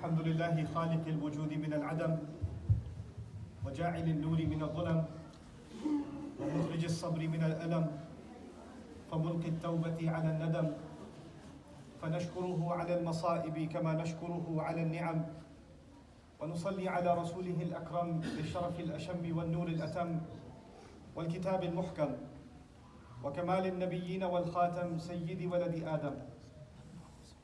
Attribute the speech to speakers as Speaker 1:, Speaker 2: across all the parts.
Speaker 1: الحمد لله خالق الوجود من العدم وجاعل النور من الظلم ومخرج الصبر من الألم فملقي التوبة على الندم فنشكره على المصائب كما نشكره على النعم ونصلي على رسوله الأكرم بالشرف الأشم والنور الأتم والكتاب المحكم وكمال النبيين والخاتم سيد ولد آدم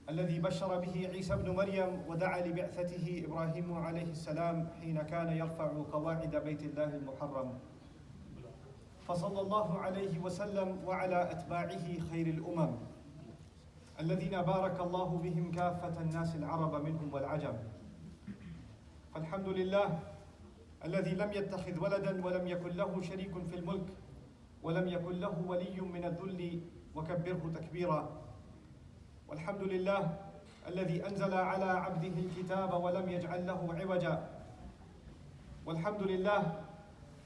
Speaker 1: الذي بشر به عيسى ابن مريم ودعا لبعثته إبراهيم عليه السلام حين كان يرفع قواعد بيت الله المحرم فصلى الله عليه وسلم وعلى أتباعه خير الأمم الذين بارك الله بهم كافة الناس العرب منهم والعجم فالحمد لله الذي لم يتخذ ولدا ولم يكن له شريك في الملك ولم يكن له ولي من الذل وكبره تكبيرا والحمد لله الذي أنزل على عبده الكتاب ولم يجعل له عوجا والحمد لله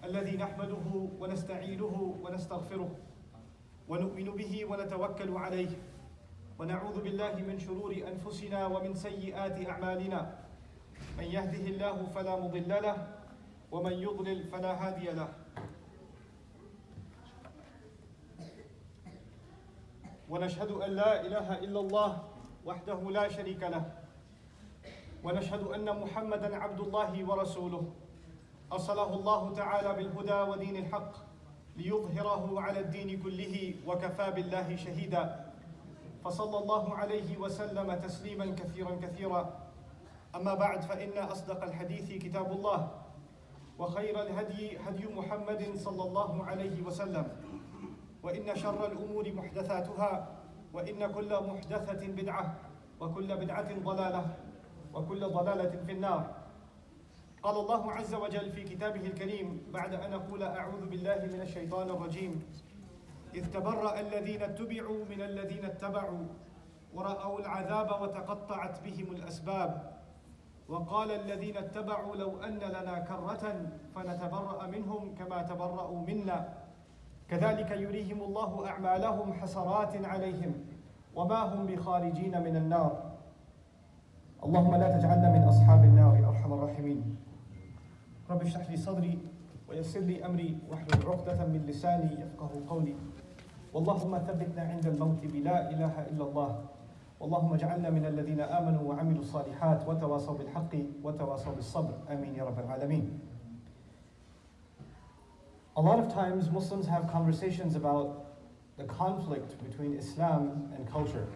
Speaker 1: الذي نحمده ونستعينه ونستغفره ونؤمن به ونتوكل عليه ونعوذ بالله من شرور أنفسنا ومن سيئات أعمالنا من يهده الله فلا مضل له ومن يضلل فلا هادي له ونشهد أن لا إله إلا الله وحده لا شريك له ونشهد أن محمدًا عبد الله ورسوله أرسله الله تعالى بالهدى ودين الحق ليظهره على الدين كله وكفى بالله شهيدا فصلى الله عليه وسلم تسليما كثيرا كثيرا أما بعد فإن أصدق الحديث كتاب الله وخير الهدي هدي محمد صلى الله عليه وسلم وإن شر الأمور محدثاتها وإن كل محدثة بدعة وكل بدعة ضلالة وكل ضلالة في النار قال الله عز وجل في كتابه الكريم بعد أن أقول أعوذ بالله من الشيطان الرجيم إذ تبرأ الذين اتبعوا من الذين اتبعوا ورأوا العذاب وتقطعت بهم الأسباب وقال الذين اتبعوا لو أن لنا كرة فنتبرأ منهم كما تبرأوا منا كذلك يريهم الله أعمالهم حسرات عليهم وما هم بخارجين من النار اللهم لا تجعلنا من أصحاب النار يا أرحم الراحمين رب اشرح لي صدري ويسر لي أمري واحلل عقدة من لساني يفقه قولي واللهم ثبتنا عند الموت بلا إله إلا الله اللهم اجعلنا من الذين آمنوا وعملوا الصالحات وتواصوا بالحق وتواصوا بالصبر آمين يا رب العالمين. A lot of times Muslims have conversations about the conflict between Islam and culture.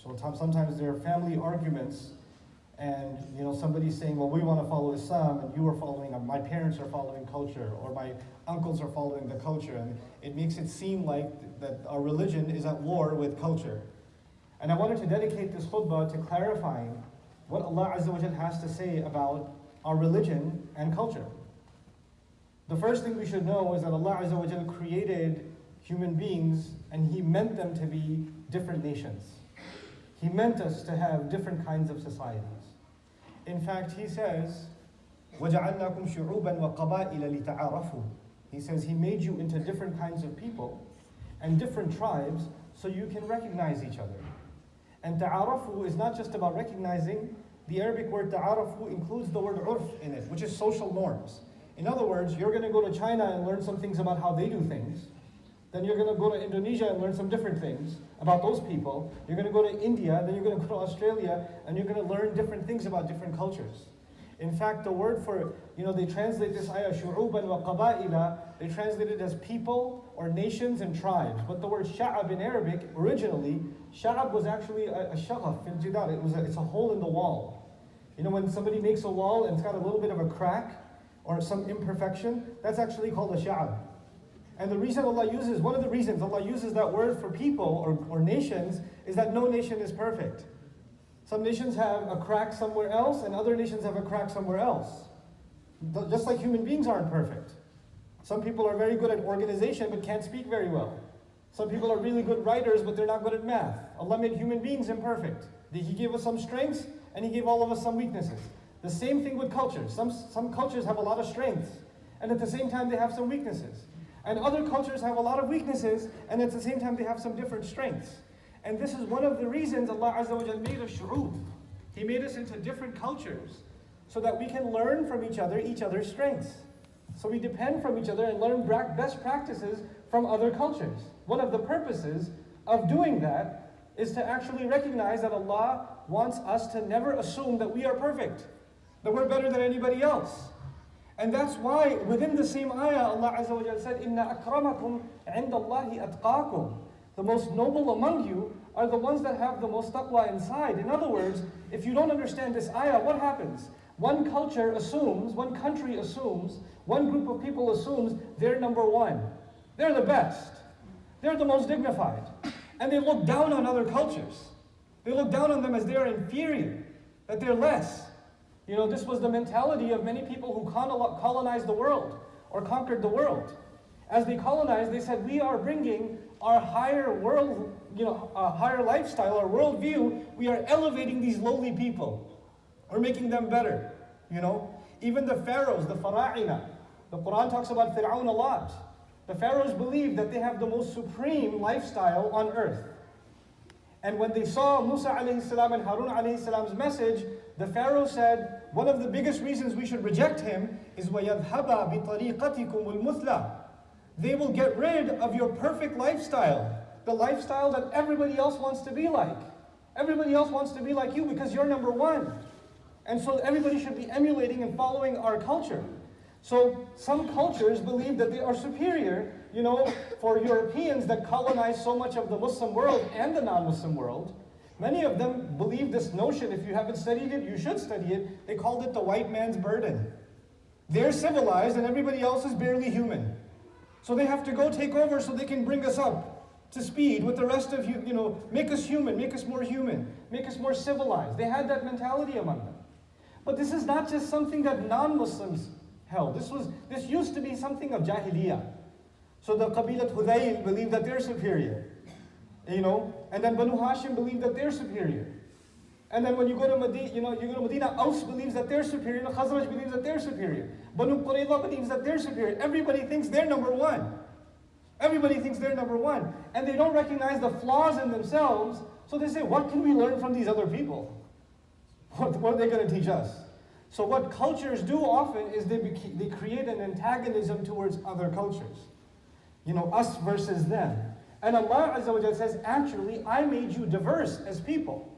Speaker 1: So sometimes there are family arguments and somebody's saying, well, we want to follow Islam and you are following, my parents are following culture or my uncles are following the culture, and it makes it seem like that our religion is at war with culture. And I wanted to dedicate this khutbah to clarifying what Allah Azza wa Jal has to say about our religion and culture. The first thing we should know is that Allah Azza wa Jal created human beings and He meant them to be different nations. He meant us to have different kinds of societies. In fact, He says, وَجَعَلْنَاكُمْ شُعُوبًا وَقَبَائِلَ لِتَعَارَفُوا. He says He made you into different kinds of people and different tribes so you can recognize each other. And ta'arafu is not just about recognizing. The Arabic word ta'arafu includes the word urf in it, which is social norms. In other words, you're going to go to China and learn some things about how they do things. Then you're going to go to Indonesia and learn some different things about those people. You're going to go to India, then you're going to go to Australia, and you're going to learn different things about different cultures. In fact, the word for, they translate this ayah, shu'uban wa qaba'ila, they translate it as people or nations and tribes. But the word sha'ab in Arabic, originally, sha'ab was actually a shaghaf fil jidar. It's a hole in the wall. When somebody makes a wall and it's got a little bit of a crack or some imperfection, that's actually called a sha'ab. And the reason one of the reasons Allah uses that word for people or nations is that no nation is perfect. Some nations have a crack somewhere else and other nations have a crack somewhere else. Just like human beings aren't perfect. Some people are very good at organization but can't speak very well. Some people are really good writers but they're not good at math. Allah made human beings imperfect. He gave us some strengths and He gave all of us some weaknesses. The same thing with cultures. Some cultures have a lot of strengths and at the same time they have some weaknesses. And other cultures have a lot of weaknesses and at the same time they have some different strengths. And this is one of the reasons Allah Azza wa Jal made a shu'ub. He made us into different cultures so that we can learn from each other's strengths. So we depend from each other and learn best practices from other cultures. One of the purposes of doing that is to actually recognize that Allah wants us to never assume that we are perfect, that we're better than anybody else. And that's why within the same ayah, Allah Azza wa Jalla said, "Inna akramakum indallahi atqakum." The most noble among you are the ones that have the most taqwa inside. In other words, if you don't understand this ayah, what happens? One culture assumes, one country assumes, one group of people assumes they're number one. They're the best. They're the most dignified. And they look down on other cultures. They look down on them as they are inferior, that they're less. You know, this was the mentality of many people who colonized the world or conquered the world. As they colonized, they said, we are bringing our higher world, higher lifestyle, our worldview, we are elevating these lowly people. We're making them better. Even the pharaohs, the fara'ina, the Quran talks about Fir'aun a lot. The pharaohs believed that they have the most supreme lifestyle on earth. And when they saw Musa alayhi salam and Harun alayhi salam's message, the pharaoh said, one of the biggest reasons we should reject him is وَيَذْهَبَ بِطَرِيقَتِكُمُ الْمُثْلَى. They will get rid of your perfect lifestyle, the lifestyle that everybody else wants to be like. Everybody else wants to be like you because you're number one. And so everybody should be emulating and following our culture. So some cultures believe that they are superior, for Europeans that colonize so much of the Muslim world and the non-Muslim world. Many of them believe this notion, if you haven't studied it, you should study it. They called it the white man's burden. They're civilized and everybody else is barely human. So they have to go take over so they can bring us up to speed with the rest of you, make us human, make us more civilized. They had that mentality among them. But this is not just something that non-Muslims held. This used to be something of Jahiliyyah. So the Qabilat Hudayl believed that they're superior. And then Banu Hashim believed that they're superior. And then when you go to Medina, Aus believes that they're superior, and Khazraj believes that they're superior. Banu Qurayza believes that they're superior. Everybody thinks they're number one. Everybody thinks they're number one. And they don't recognize the flaws in themselves, so they say, what can we learn from these other people? What are they going to teach us? So what cultures do often is they create an antagonism towards other cultures. Us versus them. And Allah Azza wa Jalla says, actually, I made you diverse as people.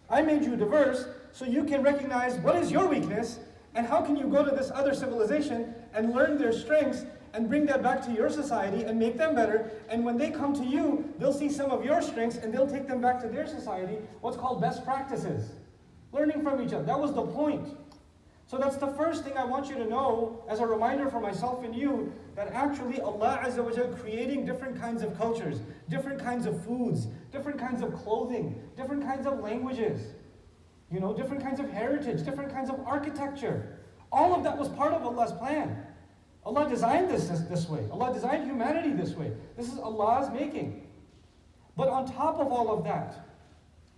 Speaker 1: I made you diverse so you can recognize what is your weakness and how can you go to this other civilization and learn their strengths and bring that back to your society and make them better. And when they come to you, they'll see some of your strengths and they'll take them back to their society, what's called best practices. Learning from each other. That was the point. So that's the first thing I want you to know as a reminder for myself and you, that actually Allah Azza wa Jalla creating different kinds of cultures, different kinds of foods, different kinds of clothing, different kinds of languages, different kinds of heritage, different kinds of architecture. All of that was part of Allah's plan. Allah designed this way. Allah designed humanity this way. This is Allah's making. But on top of all of that,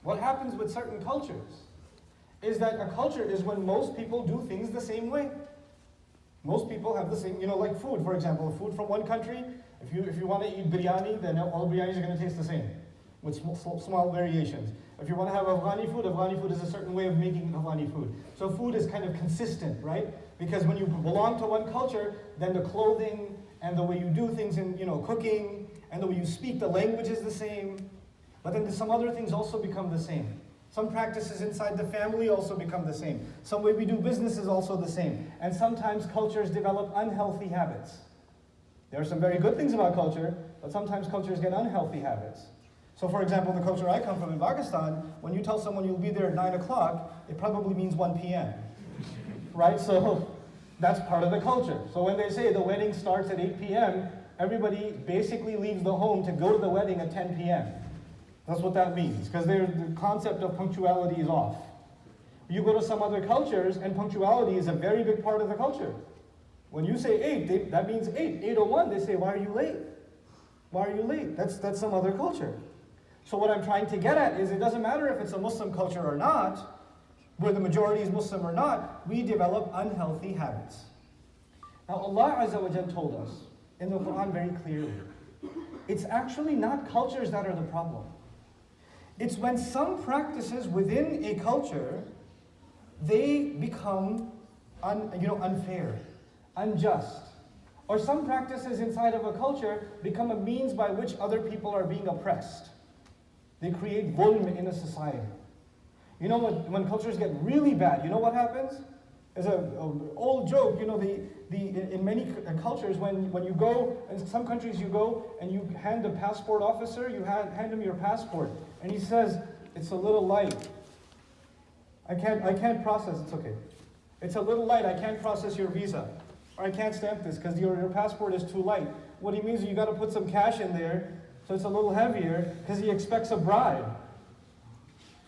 Speaker 1: what happens with certain cultures is that a culture is when most people do things the same way. Most people have the same, like food, for example. Food from one country, if you want to eat biryani, then all biryanis are going to taste the same, with small variations. If you want to have Afghani food is a certain way of making Afghani food. So food is kind of consistent, right? Because when you belong to one culture, then the clothing and the way you do things in, cooking, and the way you speak the language is the same. But then some other things also become the same. Some practices inside the family also become the same. Some way we do business is also the same. And sometimes cultures develop unhealthy habits. There are some very good things about culture, but sometimes cultures get unhealthy habits. So for example, the culture I come from in Pakistan, when you tell someone you'll be there at 9 o'clock, it probably means 1 p.m. Right? So that's part of the culture. So when they say the wedding starts at 8 p.m., everybody basically leaves the home to go to the wedding at 10 p.m. That's what that means, because the concept of punctuality is off. You go to some other cultures, and punctuality is a very big part of the culture. When you say 8, that means 8. 8:01, they say, why are you late? Why are you late? That's some other culture. So what I'm trying to get at is it doesn't matter if it's a Muslim culture or not, where the majority is Muslim or not, we develop unhealthy habits. Now Allah Azza wa Jalla told us in the Quran very clearly, it's actually not cultures that are the problem. It's when some practices within a culture they become unfair, unjust. Or some practices inside of a culture become a means by which other people are being oppressed. They create dhulm in a society. You know, when cultures get really bad, you know what happens? There's an old joke, in many cultures, when you go, in some countries you go and you hand the passport officer, you hand him your passport, and he says, it's a little light. I can't process, it's okay. It's a little light, I can't process your visa. Or I can't stamp this because your passport is too light. What he means is you got to put some cash in there so it's a little heavier because he expects a bribe.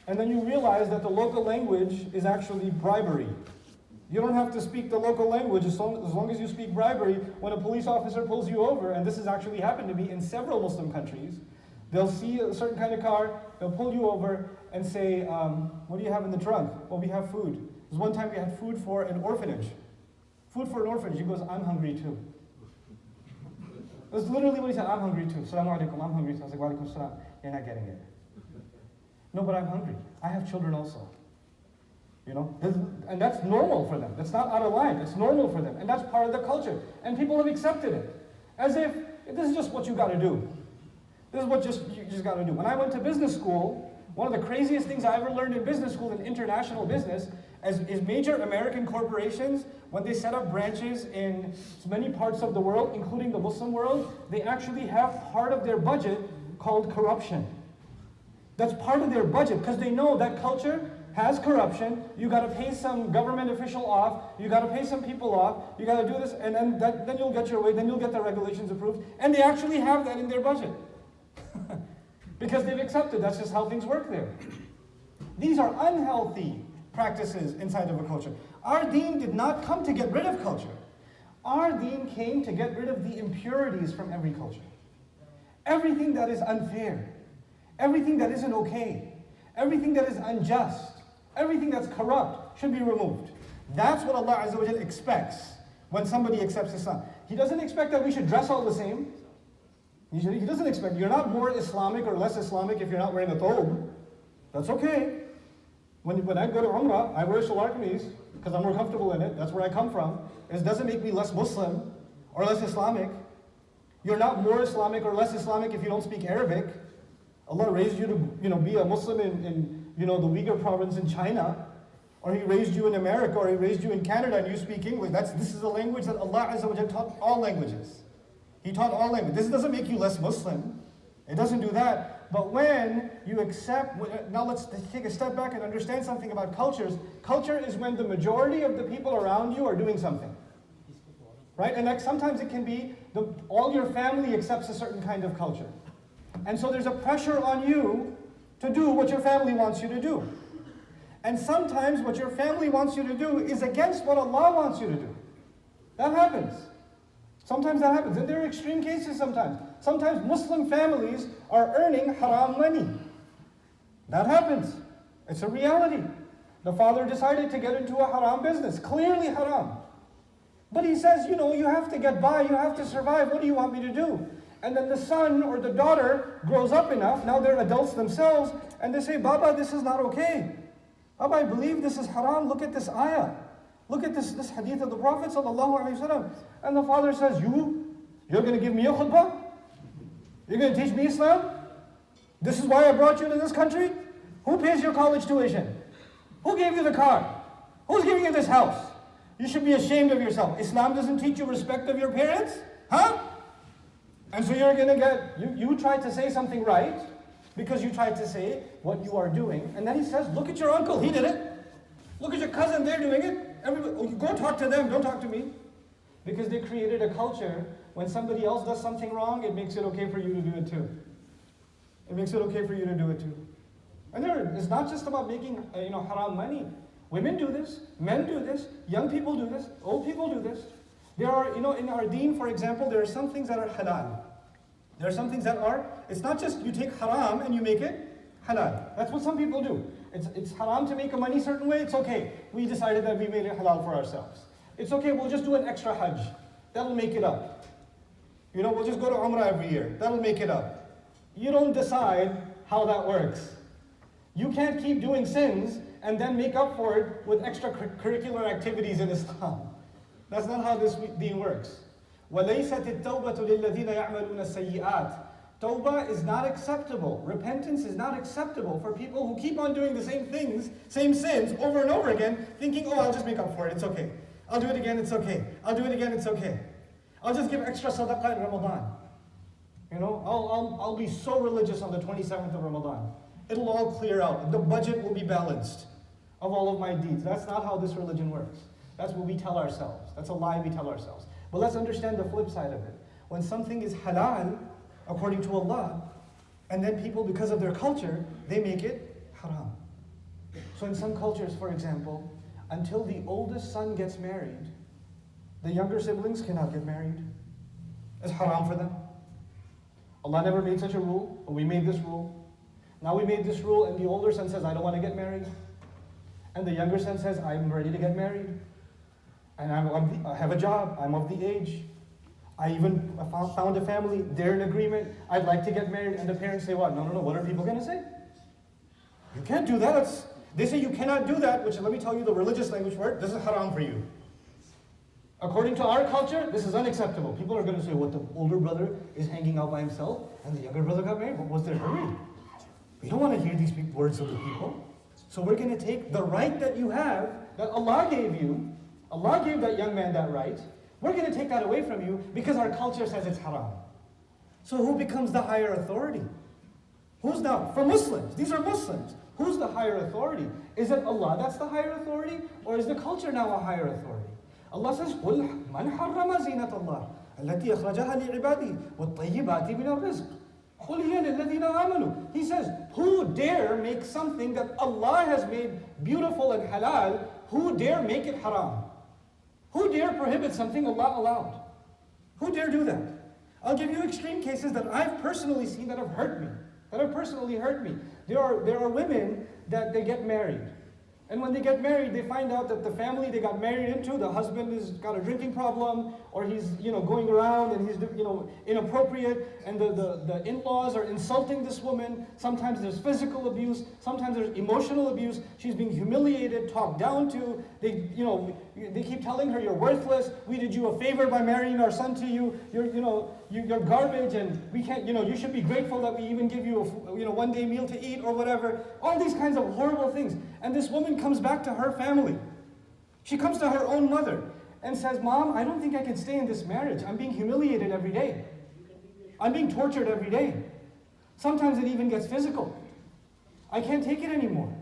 Speaker 1: And then you realize that the local language is actually bribery. You don't have to speak the local language as long as you speak bribery. When a police officer pulls you over, and this has actually happened to me in several Muslim countries, they'll see a certain kind of car, they'll pull you over and say, what do you have in the trunk? Well, we have food. There's one time we had food for an orphanage. Food for an orphanage. He goes, I'm hungry too. That's literally what he said, I'm hungry too. Assalamu alaikum, I'm hungry too. I was like, wa alaikum salam. You're not getting it. No, but I'm hungry. I have children also. And that's normal for them. That's not out of line. It's normal for them. And that's part of the culture. And people have accepted it. As if this is just what you got to do. This is what you just got to do. When I went to business school, one of the craziest things I ever learned in business school, in international business, is major American corporations, when they set up branches in many parts of the world, including the Muslim world, they actually have part of their budget called corruption. That's part of their budget, because they know that culture has corruption. You got to pay some government official off, you got to pay some people off, you got to do this, and then you'll get your way, then you'll get the regulations approved, and they actually have that in their budget. Because they've accepted that's just how things work there. These are unhealthy practices inside of a culture. Our Deen did not come to get rid of culture. Our Deen came to get rid of the impurities from every culture. Everything that is unfair, everything that isn't okay, everything that is unjust, everything that's corrupt should be removed. That's what Allah Azza wa Jal expects when somebody accepts Islam. He doesn't expect that we should dress all the same. He doesn't expect, you're not more Islamic or less Islamic if you're not wearing a thobe. That's okay. When I go to Umrah, I wear shalwar kameez because I'm more comfortable in it. That's where I come from. It doesn't make me less Muslim or less Islamic. You're not more Islamic or less Islamic if you don't speak Arabic. Allah raised you to be a Muslim in the Uyghur province in China, or He raised you in America, or He raised you in Canada and you speak English. This is a language that Allah Azza wa Jalla taught all languages. He taught all languages. This doesn't make you less Muslim. It doesn't do that. But when you accept, now let's take a step back and understand something about cultures. Culture is when the majority of the people around you are doing something. Right? And sometimes it can be all your family accepts a certain kind of culture. And so there's a pressure on you to do what your family wants you to do. And sometimes what your family wants you to do is against what Allah wants you to do. That happens. Sometimes that happens. And there are extreme cases sometimes. Sometimes Muslim families are earning haram money. That happens. It's a reality. The father decided to get into a haram business. Clearly haram. But he says, you have to get by, you have to survive. What do you want me to do? And then the son or the daughter grows up enough, now they're adults themselves, and they say, Baba, this is not okay. Baba, I believe this is haram. Look at this ayah. Look at this hadith of the Prophet ﷺ. And the father says, you're going to give me a khutbah? You're going to teach me Islam? This is why I brought you to this country? Who pays your college tuition? Who gave you the car? Who's giving you this house? You should be ashamed of yourself. Islam doesn't teach you respect of your parents? Huh? And so you're going to you tried to say something right because you tried to say what you are doing. And then he says, look at your uncle, he did it. Look at your cousin, they're doing it. Go talk to them, don't talk to me. Because they created a culture, when somebody else does something wrong, it makes it okay for you to do it too. It makes it okay for you to do it too. And it's not just about making haram money. Women do this, men do this, young people do this, old people do this. There are, in our Deen, for example, there are some things that are halal. There are some things that are, it's not just you take haram and you make it halal. That's what some people do. It's haram to make a money certain way, it's okay. We decided that we made it halal for ourselves. It's okay, we'll just do an extra hajj. That'll make it up. We'll just go to Umrah every year. That'll make it up. You don't decide how that works. You can't keep doing sins and then make up for it with extracurricular activities in Islam. That's not how this deen works. وَلَيْسَتِ التَّوْبَةُ لِلَّذِينَ يَعْمَلُونَ السَّيِّئَاتِ. Tawbah is not acceptable. Repentance is not acceptable for people who keep on doing the same things, same sins, over and over again, thinking, oh, I'll just make up for it, it's okay. I'll do it again, it's okay. I'll do it again, it's okay. I'll just give extra sadaqah in Ramadan. You know, I'll be so religious on the 27th of Ramadan. It'll all clear out. The budget will be balanced of all of my deeds. That's not how this religion works. That's what we tell ourselves. That's a lie we tell ourselves. But let's understand the flip side of it. When something is halal, according to Allah, and then people, because of their culture, they make it haram. So in some cultures, for example, until the oldest son gets married, the younger siblings cannot get married. It's haram for them. Allah never made such a rule, but we made this rule. Now we made this rule, and the older son says, I don't want to get married. And the younger son says, I'm ready to get married. And I have a job, I'm of the age. I even found a family, they're in agreement, I'd like to get married. And the parents say, what? No, what are people going to say? You can't do that. They say you cannot do that, which, let me tell you the religious language for it, this is haram for you. According to our culture, this is unacceptable. People are going to say, what, the older brother is hanging out by himself, and the younger brother got married? What was their hurry? We don't want to hear these words of the people. So we're going to take the right that you have, that Allah gave you, Allah gave that young man that right, we're going to take that away from you because our culture says it's haram. So who becomes the higher authority? Who's now? For Muslims, these are Muslims. Who's the higher authority? Is it Allah that's the higher authority? Or is the culture now a higher authority? Allah says, قُلْ مَنْ حَرَّمَ زِينَةَ اللَّهِ الَّتِي أَخْرَجَهَا لِعِبَادِهِ وَالطَّيِّبَاتِ مِنَ الرِّزْقِ قُلْ هِيَ لِلَّذِينَ آمَنُوا. He says, who dare make something that Allah has made beautiful and halal, who dare make it haram? Who dare prohibit something Allah allowed? Who dare do that? I'll give you extreme cases that I've personally seen that have hurt me. That have personally hurt me. There are women that they get married. And when they get married, they find out that the family they got married into, the husband has got a drinking problem, or he's going around and he's inappropriate, and the in-laws are insulting this woman. Sometimes there's physical abuse, sometimes there's emotional abuse. She's being humiliated, talked down to. They keep telling her, you're worthless. We did you a favor by marrying our son to you. You're garbage, and we can't. You should be grateful that we even give you a one-day meal to eat or whatever. All these kinds of horrible things. And this woman comes back to her family. She comes to her own mother and says, Mom, I don't think I can stay in this marriage. I'm being humiliated every day. I'm being tortured every day. Sometimes it even gets physical. I can't take it anymore.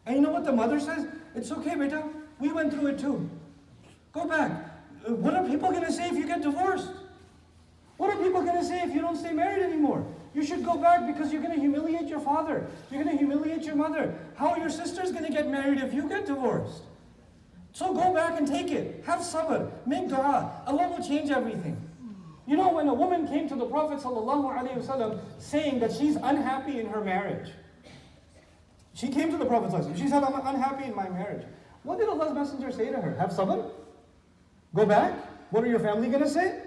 Speaker 1: And you know what the mother says? It's okay, beta. We went through it too. Go back. What are people going to say if you get divorced? What are people going to say if you don't stay married anymore? You should go back because you're going to humiliate your father. You're going to humiliate your mother. How are your sisters going to get married if you get divorced? So go back and take it. Have sabr. Make dua. Allah will change everything. You know, when a woman came to the Prophet ﷺ saying that she's unhappy in her marriage, she came to the Prophet ﷺ. She said, I'm unhappy in my marriage. What did Allah's Messenger say to her? Have sabr? Go back? What are your family going to say?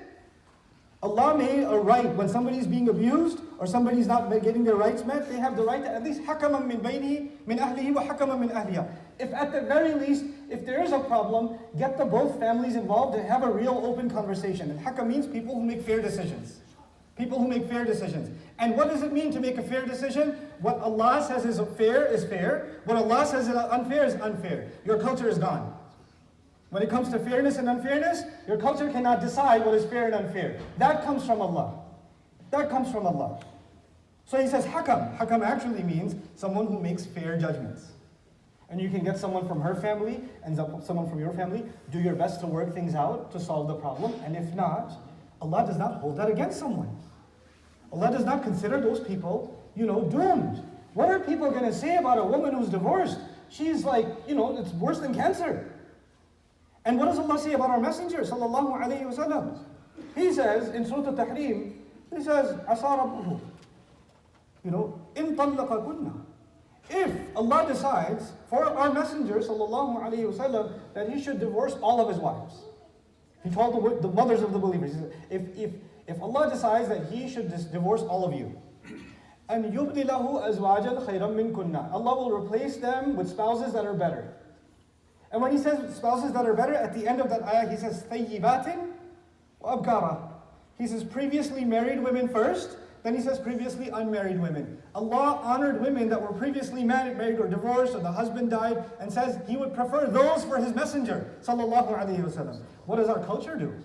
Speaker 1: Allah made a right when somebody's being abused or somebody's not getting their rights met, they have the right to at least حَكَمًا مِنْ بَيْنِهِ مِنْ أَهْلِهِ وَحَكَمًا مِنْ أَهْلِهَا. If at the very least, if there is a problem, get the both families involved and have a real open conversation. And hakam means people who make fair decisions. People who make fair decisions. And what does it mean to make a fair decision? What Allah says is fair. What Allah says is unfair is unfair. Your culture is gone. When it comes to fairness and unfairness, your culture cannot decide what is fair and unfair. That comes from Allah. That comes from Allah. So he says hakam. Hakam actually means someone who makes fair judgments. And you can get someone from her family and someone from your family. Do your best to work things out to solve the problem. And if not, Allah does not hold that against someone. Allah does not consider those people, doomed. What are people going to say about a woman who's divorced? She's like, it's worse than cancer. And what does Allah say about our Messenger, sallallahu alayhi wa sallam? He says, in Surah Al-Tahrim, he says, عَسَى رَبُّهُ إِن طَلَّقَكُنَّ. If Allah decides for our Messenger, sallallahu alayhi wa sallam, that he should divorce all of his wives. He told the mothers of the believers, he said, if Allah decides that he should divorce all of you, أَنْ يُبْدِلَهُ أَزْوَاجًا خَيْرًا مِنْكُنَّ. Allah will replace them with spouses that are better. And when he says spouses that are better, at the end of that ayah he says ثَيِّبَاتٍ وَأَبْكَارًا. He says previously married women first, then he says previously unmarried women. Allah honored women that were previously married or divorced, or the husband died, and says he would prefer those for his messenger, sallallahu alaihi wasallam. What does our culture do?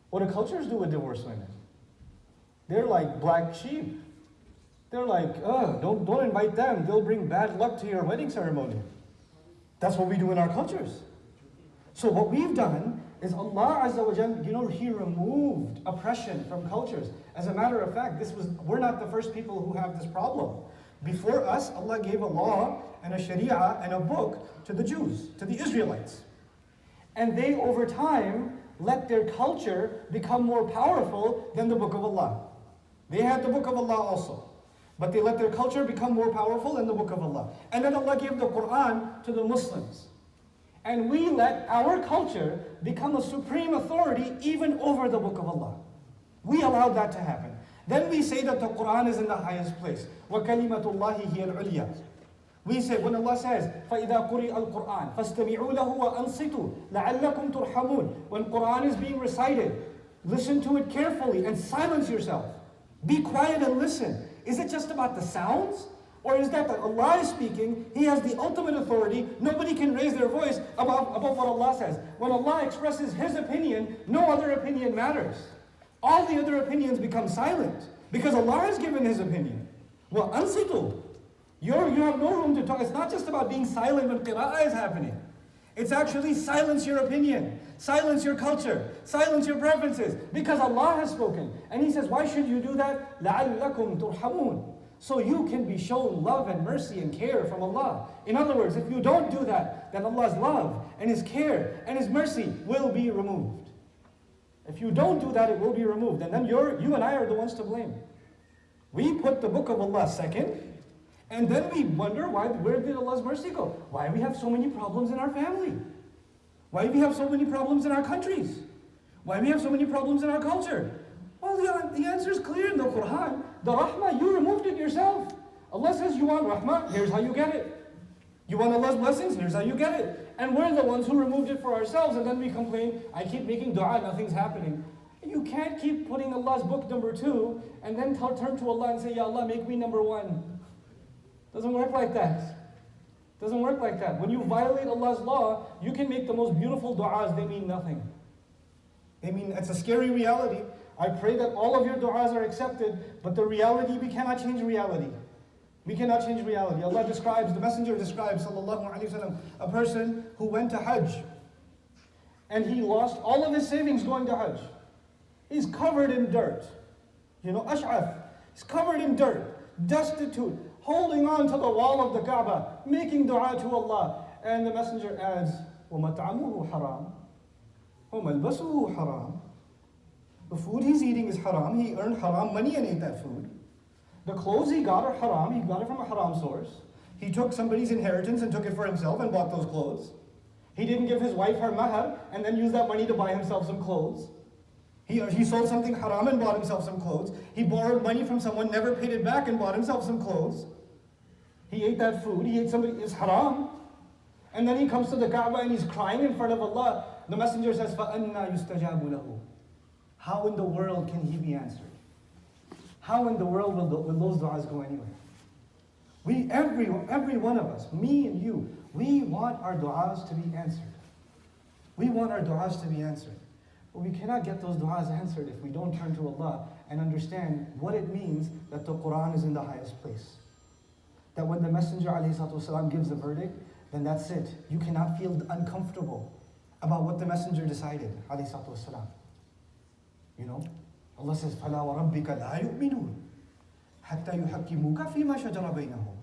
Speaker 1: What do cultures do with divorced women? They're like black sheep. They're like, don't invite them. They'll bring bad luck to your wedding ceremony. That's what we do in our cultures. So what we've done is Allah Azza wa Jal, He removed oppression from cultures. As a matter of fact, we're not the first people who have this problem. Before us, Allah gave a law and a sharia and a book to the Jews, to the Israelites. And they, over time, let their culture become more powerful than the book of Allah. They had the book of Allah also. But they let their culture become more powerful than the book of Allah. And then Allah gave the Quran to the Muslims. And we let our culture become a supreme authority even over the book of Allah. We allowed that to happen. Then we say that the Quran is in the highest place. وَكَلِمَةُ اللَّهِ هِيَ الْعُلْيَا. We say, when Allah says, فَإِذَا قُرِئَ الْقُرْآنِ فَاسْتَمِعُوا لَهُ وَأَنصِتُوا لَعَلَّكُمْ تُرْحَمُونَ. When Quran is being recited, listen to it carefully and silence yourself. Be quiet and listen. Is it just about the sounds? Or is that Allah is speaking, He has the ultimate authority, nobody can raise their voice above what Allah says. When Allah expresses His opinion, no other opinion matters. All the other opinions become silent, because Allah has given His opinion. Well, ansitu. You have no room to talk. It's not just about being silent when qira'ah is happening. It's actually silence your opinion, silence your culture, silence your preferences, because Allah has spoken. And He says, why should you do that? لَعَلَّكُمْ تُرْحَمُونَ. So you can be shown love and mercy and care from Allah. In other words, if you don't do that, then Allah's love and His care and His mercy will be removed. If you don't do that, it will be removed. And then you and I are the ones to blame. We put the book of Allah second, and then we wonder, where did Allah's mercy go? Why do we have so many problems in our family? Why do we have so many problems in our countries? Why do we have so many problems in our culture? Well, the answer is clear in the Quran. The rahmah, you removed it yourself. Allah says, you want rahmah, here's how you get it. You want Allah's blessings, here's how you get it. And we're the ones who removed it for ourselves, and then we complain, I keep making dua, nothing's happening. You can't keep putting Allah's book number 2, and then turn to Allah and say, Ya Allah, make me number 1. Doesn't work like that. Doesn't work like that. When you violate Allah's law, you can make the most beautiful du'as, they mean nothing. It's a scary reality. I pray that all of your du'as are accepted, but the reality, we cannot change reality. We cannot change reality. Allah describes, the Messenger describes, sallallahu alaihi wasallam, a person who went to Hajj, and he lost all of his savings going to Hajj. He's covered in dirt. Ash'af. He's covered in dirt, destitute, holding on to the wall of the Kaaba, making dua to Allah. And the Messenger adds, وَمَطْعَمُهُ حَرَامٌ وَمَلْبَسُهُ حَرَامٌ. The food he's eating is haram. He earned haram money and ate that food. The clothes he got are haram. He got it from a haram source. He took somebody's inheritance and took it for himself and bought those clothes. He didn't give his wife her mahar and then used that money to buy himself some clothes. He sold something haram and bought himself some clothes. He borrowed money from someone, never paid it back, and bought himself some clothes. He ate that food. He ate somebody, it's haram. And then he comes to the Kaaba and he's crying in front of Allah. The Messenger says, فَأَنَّا يُسْتَجَابُ لَهُ. How in the world can he be answered? How in the world will those du'as go anywhere? Every one of us, me and you, we want our du'as to be answered. We want our du'as to be answered. But we cannot get those du'as answered if we don't turn to Allah and understand what it means that the Quran is in the highest place. That when the Messenger ﷺ gives a verdict, then that's it. You cannot feel uncomfortable about what the Messenger decided ﷺ. Allah says, فَلَا وَرَبِّكَ لَا يُؤْمِنُونَ حَتَّى يُحَكِّمُوكَ فِي مَا شَجَرَ بَيْنَهُمْ.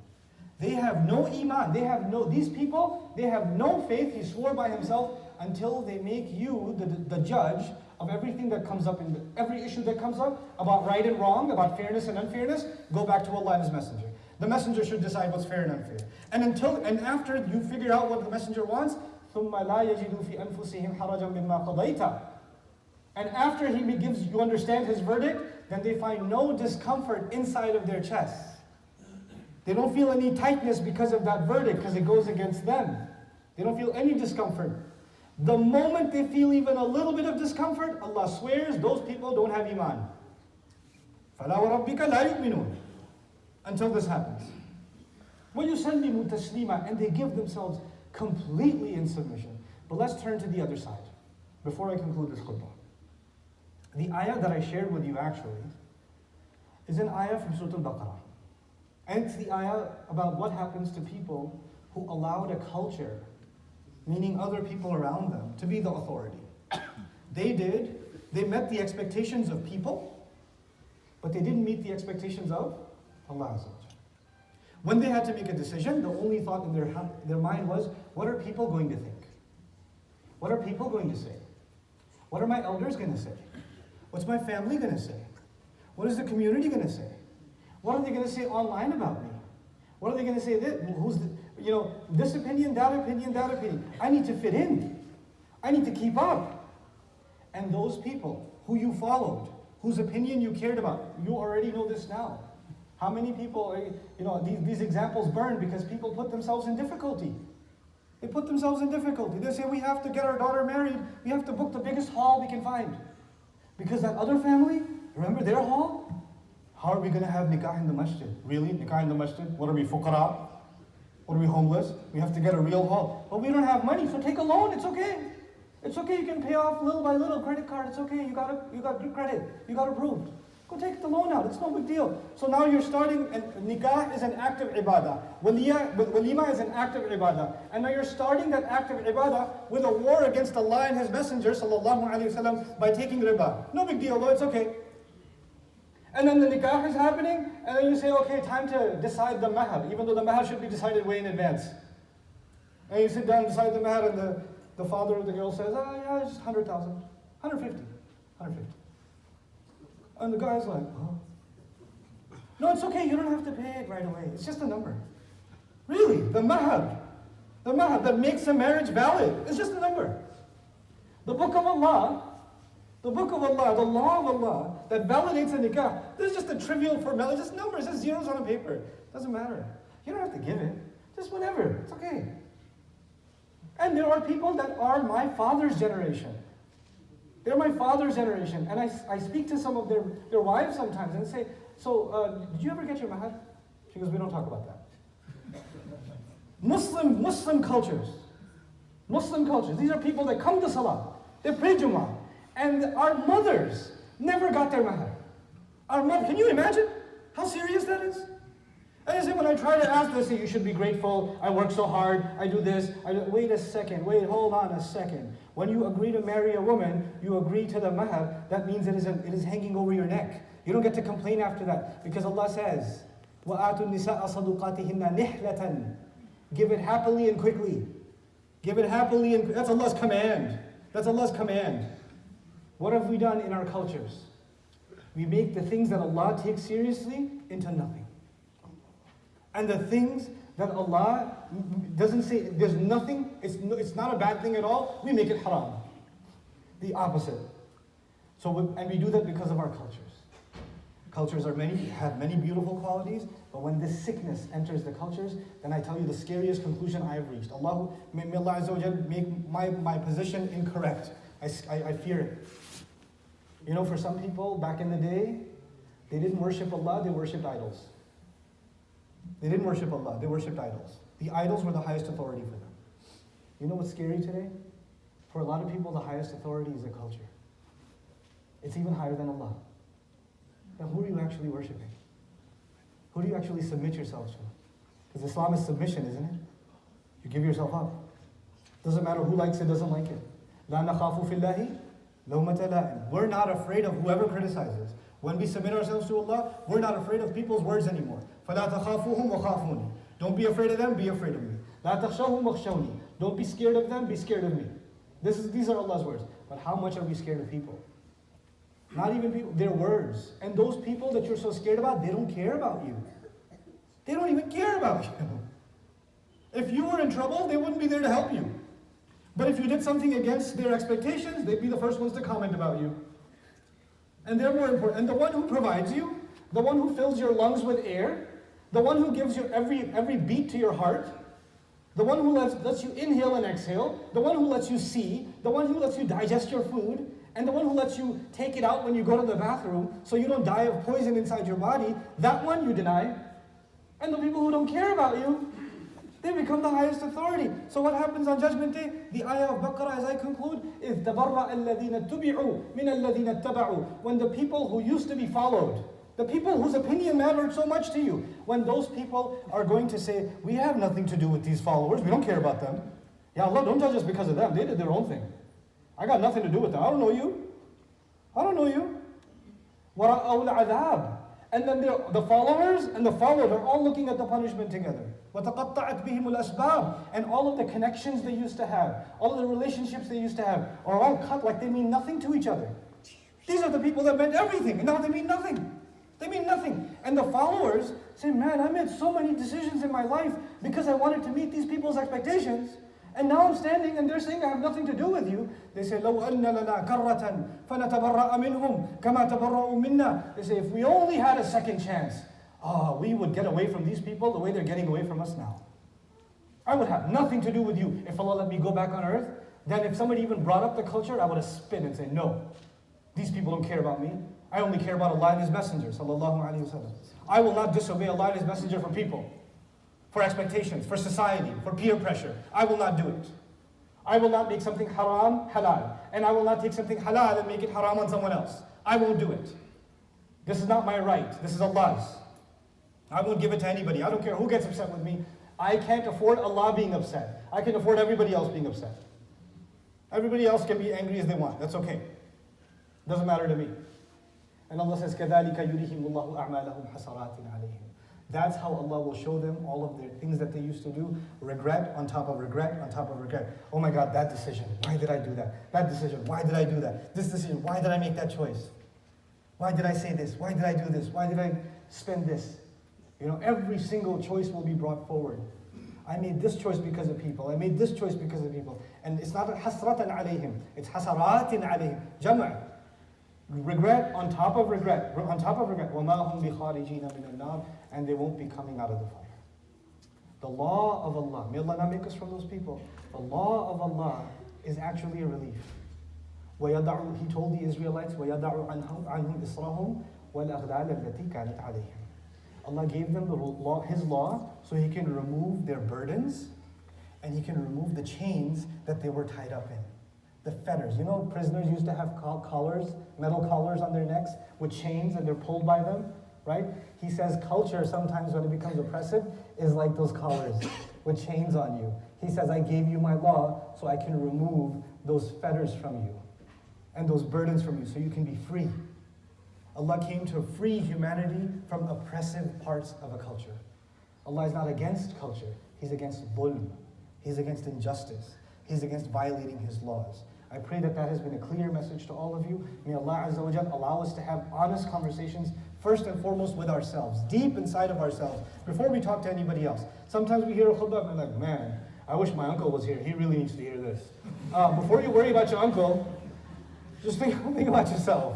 Speaker 1: They have no iman. These people, they have no faith. He swore by himself until they make you the judge of everything that comes up, every issue that comes up about right and wrong, about fairness and unfairness. Go back to Allah and His Messenger. The Messenger should decide what's fair and unfair. And after you figure out what the Messenger wants, ثُمَّ لَا يَجِدُوا فِي أَنفُسِهِمْ حَرَجًا مِمَّا قَضَيْتَ. And after you understand his verdict, then they find no discomfort inside of their chests. They don't feel any tightness because of that verdict, because it goes against them. They don't feel any discomfort. The moment they feel even a little bit of discomfort, Allah swears those people don't have iman. فَلَا وَرَبِّكَ لَا يُؤْمِنُونَ. Until this happens. وَيُسَلِّمُوا تَسْلِيمًا. And they give themselves completely in submission. But let's turn to the other side, before I conclude this khutbah. The ayah that I shared with you actually is an ayah from Surah Al-Baqarah. And it's the ayah about what happens to people who allowed a culture, meaning other people around them, to be the authority. They met the expectations of people, but they didn't meet the expectations of Allah Azza wa Jalla. When they had to make a decision, the only thought in their mind was, what are people going to think? What are people going to say? What are my elders going to say? What's my family going to say? What is the community going to say? What are they going to say online about me? What are they going to say? This opinion, that opinion, that opinion. I need to fit in. I need to keep up. And those people who you followed, whose opinion you cared about, you already know this now. How many people, these examples burn because people put themselves in difficulty. They put themselves in difficulty. They say, we have to get our daughter married. We have to book the biggest hall we can find. Because that other family, remember their hall? How are we going to have nikah in the masjid? Really? Nikah in the masjid? What are we, fuqara? What are we, homeless? We have to get a real hall. But we don't have money, so take a loan. It's okay. It's okay. You can pay off little by little, credit card. It's okay. You got good credit. You got approved. Go take the loan out. It's no big deal. So now you're starting, and nikah is an act of ibadah. Walima is an act of ibadah. And now you're starting that act of ibadah with a war against Allah and His Messenger, sallallahu alaihi wasallam, by taking riba. No big deal, though. It's okay. And then the nikah is happening, and then you say, okay, time to decide the mahar, even though the mahar should be decided way in advance. And you sit down and decide the mahar, and the father of the girl says, yeah, it's just 100,000, 150. And the guy's like, oh. No, it's okay, you don't have to pay it right away. It's just a number. Really, the mahar that makes a marriage valid, it's just a number. The book of Allah, the law of Allah, that validates a nikah, this is just a trivial formality, just numbers, just zeros on a paper. Doesn't matter. You don't have to give it. Just whatever. It's okay. And there are people that are my father's generation. They're my father's generation. And I speak to some of their wives sometimes and say, so, did you ever get your mahar? She goes, we don't talk about that. Muslim cultures. These are people that come to Salah. They pray Jummah. And our mothers never got their mahar. Can you imagine how serious that is? And I say, when I try to ask, they say, you should be grateful, I work so hard, I do this, wait a second, hold on a second. When you agree to marry a woman, you agree to the mahar, that means it is hanging over your neck. You don't get to complain after that, because Allah says, وَآتُوا النِّسَاءَ صَدُقَاتِهِنَّ نِحْلَةً. Give it happily and quickly. That's Allah's command. What have we done in our cultures? We make the things that Allah takes seriously into nothing. And the things that Allah doesn't say, there's nothing, it's not a bad thing at all, we make it haram. The opposite. And we do that because of our cultures. Cultures have many beautiful qualities, but when this sickness enters the cultures, then I tell you the scariest conclusion I have reached. May Allah Azza wa Jal make my position incorrect. I fear it. For some people, back in the day, they didn't worship Allah, they worshipped idols. They didn't worship Allah, they worshipped idols. The idols were the highest authority for them. You know what's scary today? For a lot of people, the highest authority is a culture. It's even higher than Allah. Now, who are you actually worshiping? Who do you actually submit yourself to? Because Islam is submission, isn't it? You give yourself up. Doesn't matter who likes it, doesn't like it. لَا نَخَافُ فِي اللَّهِ لَوْمَةَ لَائِمٍ. We're not afraid of whoever criticizes. When we submit ourselves to Allah, we're not afraid of people's words anymore. فَلَا تَخَافُوهُمْ وَخَافُونِ. Don't be afraid of them, be afraid of me. لَا تَخْشَوْهُمْ وَخْشَوْنِي. Don't be scared of them, be scared of me. These are Allah's words. But how much are we scared of people? Not even people, their words. And those people that you're so scared about, they don't care about you. They don't even care about you. If you were in trouble, they wouldn't be there to help you. But if you did something against their expectations, they'd be the first ones to comment about you. And they're more important. And the one who provides you, the one who fills your lungs with air, the one who gives you every beat to your heart, the one who lets you inhale and exhale, the one who lets you see, the one who lets you digest your food, and the one who lets you take it out when you go to the bathroom so you don't die of poison inside your body, that one you deny. And the people who don't care about you, they become the highest authority. So what happens on Judgment Day? The ayah of Baqarah, as I conclude, is تَبَرَّأَ الَّذِينَ اتُّبِعُوا مِنَ الَّذِينَ اتَّبَعُوا. When the people who used to be followed, the people whose opinion mattered so much to you, when those people are going to say, we have nothing to do with these followers, we don't care about them. Ya Allah, don't judge us because of them. They did their own thing. I got nothing to do with them. I don't know you. I don't know you. وَرَأَوْا الْعَذَابِ. And then the followers and the followed are all looking at the punishment together. وَتَقَطَّعَتْ بِهِمُ الْأَسْبَابِ. And all of the connections they used to have, all of the relationships they used to have, are all cut like they mean nothing to each other. These are the people that meant everything, and now they mean nothing. They mean nothing. And the followers say, man, I made so many decisions in my life because I wanted to meet these people's expectations. And now I'm standing and they're saying I have nothing to do with you. They say, لَوْ أَنَّ لَنَا كَرَّةً فَنَتَبَرَّأَ مِنْهُمْ كَمَا تَبَرَّأُوا مِنَّا. They say, if we only had a second chance, we would get away from these people the way they're getting away from us now. I would have nothing to do with you. If Allah let me go back on earth, then if somebody even brought up the culture, I would have spit and said, no, these people don't care about me. I only care about Allah and His Messenger, sallallahu alaihi wasallam. I will not disobey Allah and His Messenger for people, for expectations, for society, for peer pressure. I will not do it. I will not make something haram halal, and I will not take something halal and make it haram on someone else. I won't do it. This is not my right. This is Allah's. I won't give it to anybody. I don't care who gets upset with me. I can't afford Allah being upset. I can afford everybody else being upset. Everybody else can be angry as they want. That's okay. Doesn't matter to me. And Allah says, كَذَلِكَ يُرِيهِمُ اللَّهُ أَعْمَالَهُم حَسَرَاتٍ عَلَيْهِمْ. That's how Allah will show them all of the things that they used to do. Regret on top of regret on top of regret. Oh my God, that decision. Why did I do that? That decision. Why did I do that? This decision. Why did I make that choice? Why did I say this? Why did I do this? Why did I spend this? You know, every single choice will be brought forward. I made this choice because of people. I made this choice because of people. And it's not hasratan alayhim. It's hasaratin alayhim. Jama'. Regret on top of regret, on top of regret. وَمَا هُمْ بِخَارِجِينَ مِنَ النَّارِ. And they won't be coming out of the fire. The law of Allah, may Allah not make us from those people. The law of Allah is actually a relief. وَيَدَعُ, He told the Israelites, وَيَدَعُ عَنْهُمْ إِصْرَهُمْ وَالْأَغْلَالَ الَّتِي كَانَتْ عَلَيْهِمْ. Allah gave them the law, His law, so He can remove their burdens, and He can remove the chains that they were tied up in. The fetters. You know, prisoners used to have collars, metal collars on their necks with chains, and they're pulled by them, right? He says culture sometimes when it becomes oppressive is like those collars with chains on you. He says, I gave you my law so I can remove those fetters from you and those burdens from you so you can be free. Allah came to free humanity from oppressive parts of a culture. Allah is not against culture. He's against dhulm. He's against injustice. He's against violating His laws. I pray that that has been a clear message to all of you. May Allah Azza wa Jal allow us to have honest conversations, first and foremost with ourselves, deep inside of ourselves, before we talk to anybody else. Sometimes we hear a khutbah and we're like, man, I wish my uncle was here. He really needs to hear this. Before you worry about your uncle, just think about yourself.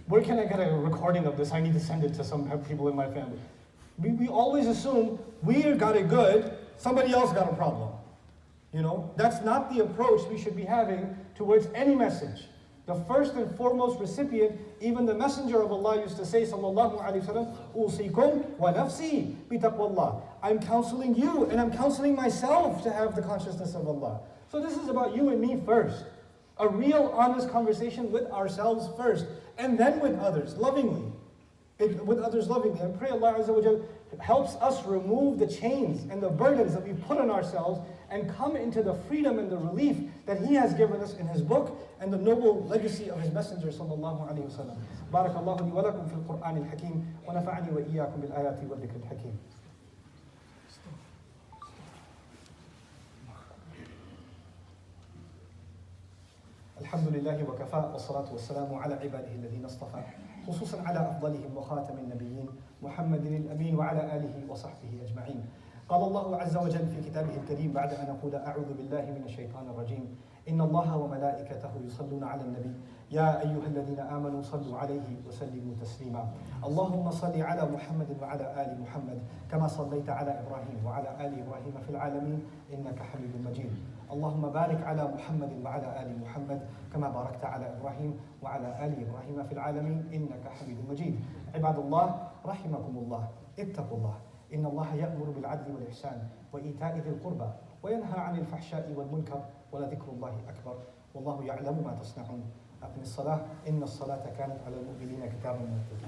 Speaker 1: Where can I get a recording of this? I need to send it to some people in my family. We always assume we got it good, somebody else got a problem. You know, that's not the approach we should be having towards any message. The first and foremost recipient, even the Messenger of Allah used to say, sallallahu alaihi wasallam, "Usikum wa nafsi bi taqwallah." I'm counseling you and I'm counseling myself to have the consciousness of Allah. So this is about you and me first. A real honest conversation with ourselves first, and then with others, lovingly. With others lovingly. And pray Allah Azza wa Jal helps us remove the chains and the burdens that we put on ourselves and come into the freedom and the relief that He has given us in His book and the noble legacy of His Messenger sallallahu alayhi wa sallam. Barakallahu li wa lakum fil Qur'an al-Hakim wa nafa'ani wa iyyakum bil ayati wa dhikr al-Hakim. الحمد لله وكفى والصلاة والسلام على عباده الذين اصطفى خصوصا على أفضلهم وخاتم النبيين محمد الأمين وعلى آله وصحبه أجمعين. قال الله عز وجل في كتابه الكريم بعد أن أقول أعوذ بالله من الشيطان الرجيم إن الله وملائكته يصلون على النبي يا أيها الذين آمنوا صلوا عليه وسلموا تسليما اللهم صل على محمد وعلى آل محمد كما صليت على إبراهيم وعلى آل إبراهيم في العالمين إنك حميد مجيد اللهم بارك على محمد وعلى آل محمد كما باركت على إبراهيم وعلى آل إبراهيم في العالمين إنك حميد مجيد عباد الله رحمكم الله اتقوا الله إن الله يأمر بالعدل والإحسان وإيتاء ذي القربى وينهى عن الفحشاء والمنكر ولذكر الله أكبر والله يعلم ما تصنعون أقم الصلاة إن الصلاة كانت على المؤمنين كتابا موقوتا.